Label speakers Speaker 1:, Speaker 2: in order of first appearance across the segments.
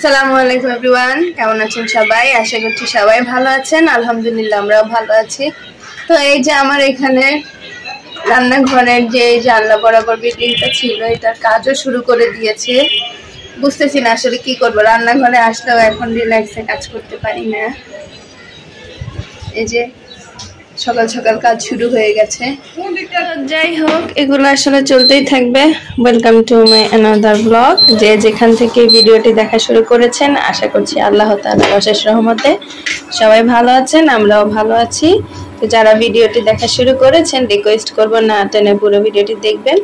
Speaker 1: আসসালামু আলাইকুম এভরিওয়ান, কেমন আছেন সবাই? আশা করছি সবাই ভালো আছেন। আলহামদুলিল্লাহ আমরাও ভালো আছি। তো এই যে আমার এখানে রান্নাঘরের যে জানলা বরাবর বিল্ডিংটা ছিল, এটার কাজও শুরু করে দিয়েছে। বুঝতেছি না আসলে কি করবো, রান্নাঘরে আসলেও এখন রিল্যাক্সে কাজ করতে পারি না। এই যে সকাল সকাল কাজ শুরু হয়ে গেছে। যাই হোক, এগুলো আসলে চলতেই থাকবে। Welcome to my another blog. যে যেখান থেকে ভিডিওটি দেখা শুরু করেছেন, আশা করছি আল্লাহ তাআলার অশেষ রহমতে সবাই ভালো আছেন, আমরাও ভালো আছি। তো যারা ভিডিওটি দেখা শুরু করেছেন, রিকোয়েস্ট করব না টেনে পুরো ভিডিওটি দেখবেন।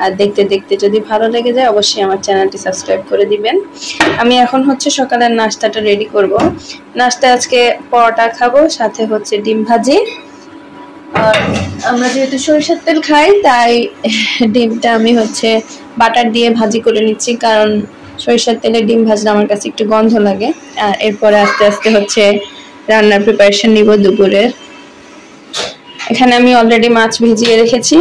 Speaker 1: আর দেখতে দেখতে যদি ভালো লেগে যায় অবশ্যই আমার চ্যানেলটি সাবস্ক্রাইব করে দিবেন। আমি এখন সকালের নাস্তাটা রেডি করব। নাস্তা আজকে পরোটা খাবো, সাথে ডিম ভাজি। আর আমরা যেহেতু সরিষার তেল খাই, তাই ডিমটা আমি বাটার দিয়ে ভাজি করে নিচ্ছি, কারণ সরিষার তেলে ডিম ভাজলে আমার কাছে একটু গন্ধ লাগে। আর এরপরে আস্তে আস্তে রান্নার প্রিপারেশন নিব দুপুরের। এখানে আমি অলরেডি মাছ ভিজিয়ে রেখেছি।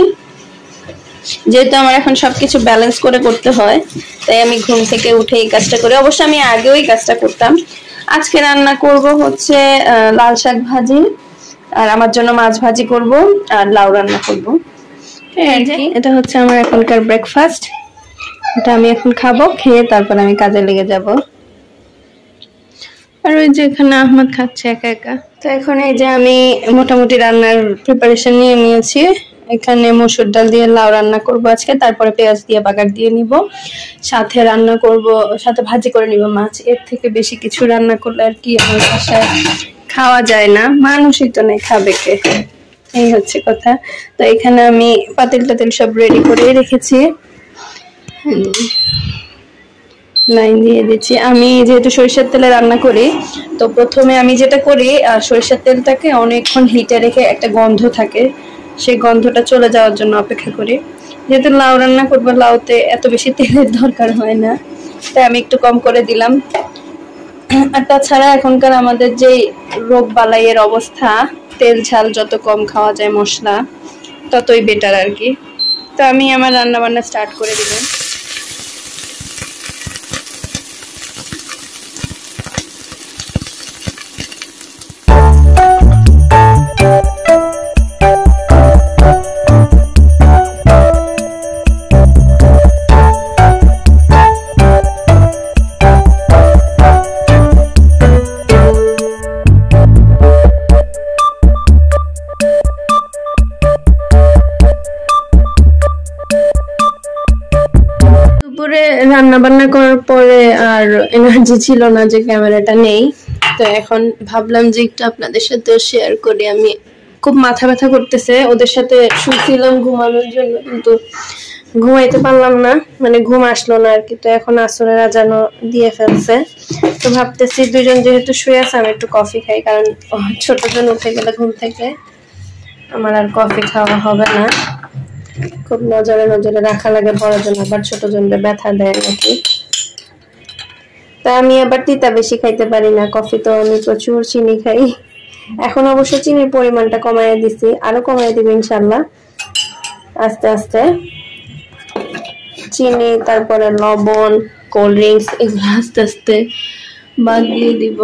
Speaker 1: যেহেতু আমার এখন সবকিছু ব্যালেন্স করে করতে হয়, তাই আমি ঘুম থেকে উঠে এই কাজটা করি। অবশ্য আমি আগেও এই কাজটা করতাম। আজকে রান্না করব লাল শাক ভাজি, আর আমার জন্য মাছ ভাজি করব, আর লাউ রান্না করব। এটা আমার এখনকার ব্রেকফাস্ট। এটা আমি এখন খাবো, খেয়ে তারপর আমি কাজে লেগে যাব। আর ওই যে এখানে আহমদ খাচ্ছে একা একা। তো এখন এই যে আমি মোটামুটি রান্নার প্রিপারেশন নিয়ে নিয়েছি। এখানে মসুর ডাল দিয়ে লাউ রান্না করব আজকে, তারপরে পেঁয়াজ দিয়ে বাগার দিয়ে নিব, সাথে রান্না করব, সাথে ভাজি করে নিব মাছ। এর থেকে বেশি কিছু রান্না করলে আর কি আমার বাসায় খাওয়া যায় না, মানুষই তো নেই, খাবে কে, এই হচ্ছে কথা। তো এখানে আমি পাতিল টাতিল সব রেডি করে রেখেছি, লাইন দিয়ে দিচ্ছি। আমি যেহেতু সরিষার তেলে রান্না করি, তো প্রথমে আমি যেটা করি, সরিষার তেলটাকে অনেকক্ষণ হিটে রেখে একটা গন্ধ থাকে, সেই গন্ধটা চলে যাওয়ার জন্য অপেক্ষা করি। যেহেতু লাউ রান্না করবো, লাউতে এত বেশি তেলের দরকার হয় না, তাই আমি একটু কম করে দিলাম। আর তাছাড়া এখনকার আমাদের যে রোগ বালাইয়ের অবস্থা, তেল ঝাল যত কম খাওয়া যায়, মশলা ততই বেটার আর কি। তো আমি আমার রান্না বান্না স্টার্ট করে দিলাম। রান্না বান্না করার পরে আর এনার্জি ছিল না যে ক্যামেরাটা নেই, তো এখন ভাবলাম যে একটু আপনাদের সাথে শেয়ার করি। আমি খুব মাথা ব্যথা করতেছে, ওদের সাথে শুয়েছিলাম ঘুমানোর জন্য, কিন্তু ঘুমাইতে পারলাম না, মানে ঘুম আসলো না আর কি। তো এখন আসরের আজানও দিয়ে ফেলছে, তো ভাবতেছি দুজন যেহেতু শুয়ে আছে, আমি একটু কফি খাই, কারণ ছোটজন উঠে গেলে ঘুম থেকে আমার আর কফি খাওয়া হবে না। খুব নজরে নজরে রাখা লাগে বড়জন, আবার ছোটজনদের ব্যথা দেয় নাকি। তা আমি আবার তিতা বেশি খাইতে পারি না, কফি তো আমি প্রচুর চিনি খাই। এখন অবশ্য চিনির পরিমাণটা কমাইয়া দিছি, আরো কমাইয়া দিব ইনশাল্লাহ আস্তে আস্তে। চিনি, তারপরে লবণ, কোল্ড ড্রিঙ্কস, এগুলো আস্তে আস্তে বাদ দিয়ে দিব।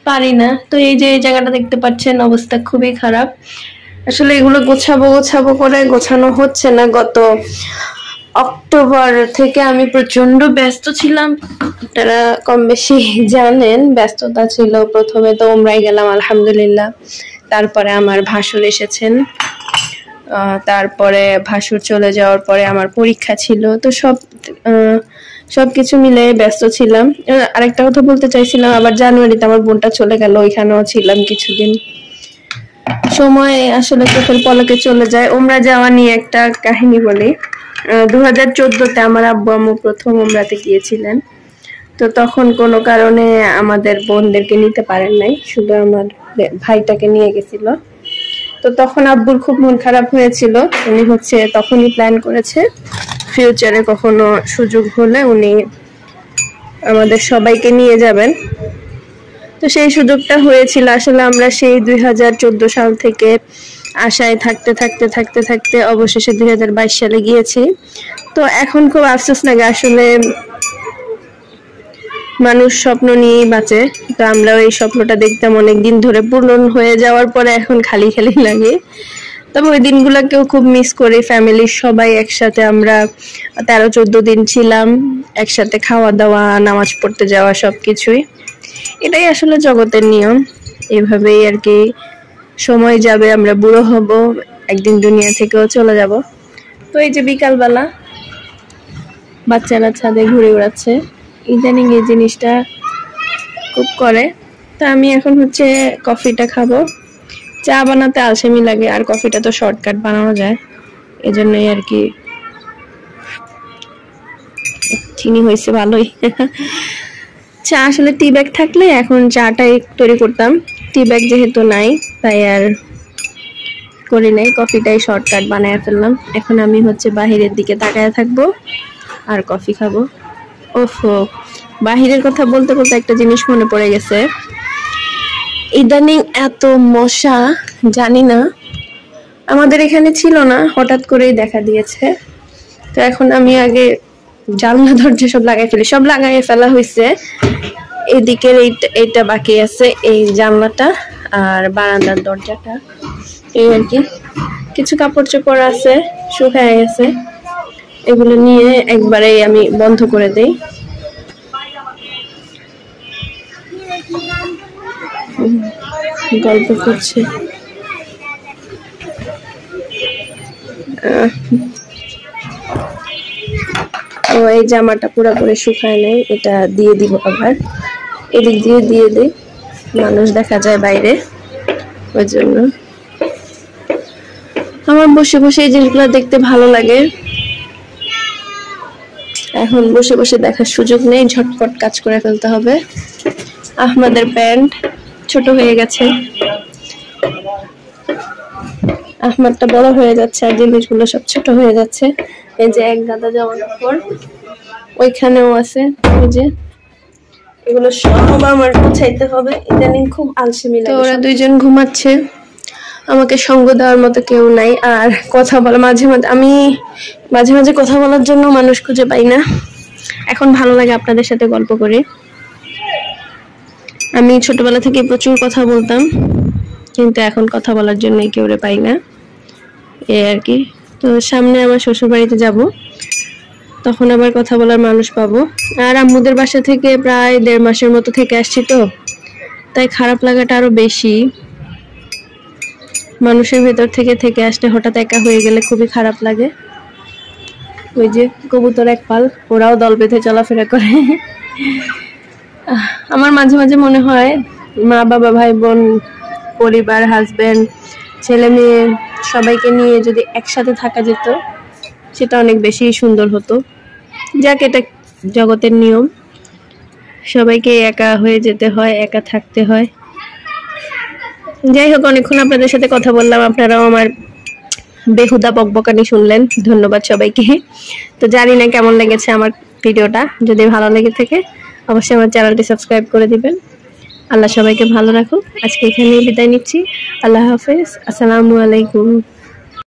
Speaker 1: পারি না। তো এই যে এই জায়গাটা দেখতে পাচ্ছেন, অবস্থা খুবই খারাপ। আসলে এগুলো গোছাবো করে গোছানো হচ্ছে না। গত অক্টোবর থেকে আমি প্রচন্ড ব্যস্ত ছিলাম, আপনারা কম বেশি জানেন। ব্যস্ততা ছিল, প্রথমে তো উমরায় গেলাম আলহামদুলিল্লাহ, তারপরে আমার ভাসুর এসেছেন, তারপরে ভাসুর চলে যাওয়ার পরে আমার পরীক্ষা ছিল। তো সবকিছু মিলে ব্যস্ত ছিলাম। আরেকটা কথা বলতে চাইছিলাম, আবার জানুয়ারিতে আমার বোনটা চলে গেল, ওইখানেও ছিলাম কিছুদিন। সময় আসলে চোখের পলকে চলে যায়। উমরা যাওয়া নিয়ে একটা কাহিনী বলি। 2014-তে আমার আব্বু আম্মু প্রথম উমরাতে গিয়েছিলেন। তো তখন কোনো কারণে আমাদের বোনদেরকে নিতে পারেন নাই, শুধু আমার ভাইটাকে নিয়ে গেছিল। তো তখন আব্বুর খুব মন খারাপ হয়েছিল। উনি তখনই প্ল্যান করেছে ফিউচারে কখনো সুযোগ হলে উনি আমাদের সবাইকে নিয়ে যাবেন। তো সেই সুযোগটা হয়েছিল। আসলে আমরা সেই 2014 সাল থেকে আশায় থাকতে অবশেষে 2022 সালে গিয়েছি। তো এখন খুব আফসোস লাগে আসলে মানুষ স্বপ্ন নিয়েই বাঁচে, তো আমরাও এই স্বপ্নটা দেখতাম অনেকদিন ধরে, পূরণ হয়ে যাওয়ার পরে এখন খালি খালি লাগে। তবে ওই দিনগুলোকেও খুব মিস করি। ফ্যামিলির সবাই একসাথে আমরা 13-14 দিন ছিলাম, একসাথে খাওয়া দাওয়া, নামাজ পড়তে যাওয়া, সবকিছুই। এটাই আসলে জগতের নিয়ম। এভাবেই আর কি সময় যাবে, আমরা বুড়ো হব, একদিন দুনিয়া থেকেও চলে যাব। তো এই যে বিকালবেলা বাচ্চারা ছাদে ঘুরে বেড়াচ্ছে, ইদানিং এই জিনিসটা খুব করে। তো আমি এখন হচ্ছে কফিটা খাবো। চা বানাতে আলসেমি লাগে, আর কফিটা তো শর্টকাট বানানো যায়, এজন্যই আর কি। চিনি হয়েছে ভালোই। চা আসলে টি ব্যাগ থাকলে এখন চাটাই তৈরি করতাম, টি ব্যাগ যেহেতু নাই তাই আর করি নাই, কফিটাই শর্টকাট বানায় ফেললাম। এখন আমি হচ্ছে বাহিরের দিকে তাকায় থাকবো আর কফি খাবো। ওফো, বাহিরের কথা বলতে বলতে একটা জিনিস মনে পড়ে গেছে। ইদানিং এত মশা, জানি না, আমাদের এখানে ছিল না, হঠাৎ করেই দেখা দিয়েছে। তো এখন আমি আগে জানলা দরজা সব লাগাই ফেলা হয়েছে। এদিকের এইটা বাকি আছে, এই জানলাটা আর বারান্দার দরজাটা, এই আর কি। কিছু কাপড় চোপড় আছে, শুকায় গেছে, এগুলো নিয়ে একবারেই আমি বন্ধ করে দেই। গল্প করছে। ও এই জামাটা পুরোপুরি শুকায় নাই, এটা দিয়ে দিব আবার, এদিক দিয়ে দিই, মানুষ দেখা যায় বাইরে, ওই জন্য। আমার বসে বসে এই জিনিসগুলো দেখতে ভালো লাগে। এখন বসে বসে দেখার সুযোগ নেই, ঝটপট কাজ করে ফেলতে হবে। আহমদের প্যান্ট ছোট হয়ে গেছে, আহমদটা বড় হয়ে যাচ্ছে, আর জিনিসগুলো সব ছোট হয়ে যাচ্ছে। এই যে এক গাদা জামা কাপড় ওইখানেও আছে, ওই যে এগুলো সব আমার গুছাইতে হবে। ইদানিং খুব আলসেমি লাগে। ওরা দুইজন ঘুমাচ্ছে, আমাকে সঙ্গ দেওয়ার মতো কেউ নাই। আর কথা বলা আমি মাঝে মাঝে কথা বলার জন্য মানুষ খুঁজে পাই না। এখন ভালো লাগে আপনাদের সাথে গল্প করে। আমি ছোটবেলা থেকে প্রচুর কথা বলতাম, কিন্তু এখন কথা বলার জন্য কেউ পাই না, এই আর কি। তো সামনে আমার শ্বশুর বাড়িতে যাব, তখন আবার কথা বলার মানুষ পাবো। আর আম্মুদের বাসা থেকে প্রায় 1.5 মাসের মতো থেকে আসছি, তো তাই খারাপ লাগাটা আরো বেশি। মানুষের ভেতর থেকে আসলে হঠাৎ একা হয়ে গেলে খুবই খারাপ লাগে। ওই যে কবুতর এক পাল, ওরাও দল বেঁধে চলাফেরা করে। আমার মাঝে মাঝে মনে হয় মা বাবা, ভাই বোন, পরিবার, হাজবেন্ড, ছেলে মেয়ে সবাইকে নিয়ে যদি একসাথে থাকা যেত, সেটা অনেক বেশি সুন্দর হতো। যাক, এটা জগতের নিয়ম, সবাইকে একা হয়ে যেতে হয়, একা থাকতে হয়। যাই হোক, অনেকক্ষণ আপনাদের সাথে কথা বললাম, আপনারাও আমার বেহুদা বকবকানি শুনলেন। ধন্যবাদ সবাইকে। তো জানি না কেমন লেগেছে আমার ভিডিওটা, যদি ভালো লেগে থাকে অবশ্যই আমার চ্যানেলটি সাবস্ক্রাইব করে দিবেন। আল্লাহ সবাইকে ভালো রাখুক। আজকে এখানেই বিদায় নিচ্ছি। আল্লাহ হাফেজ, আসসালামু আলাইকুম।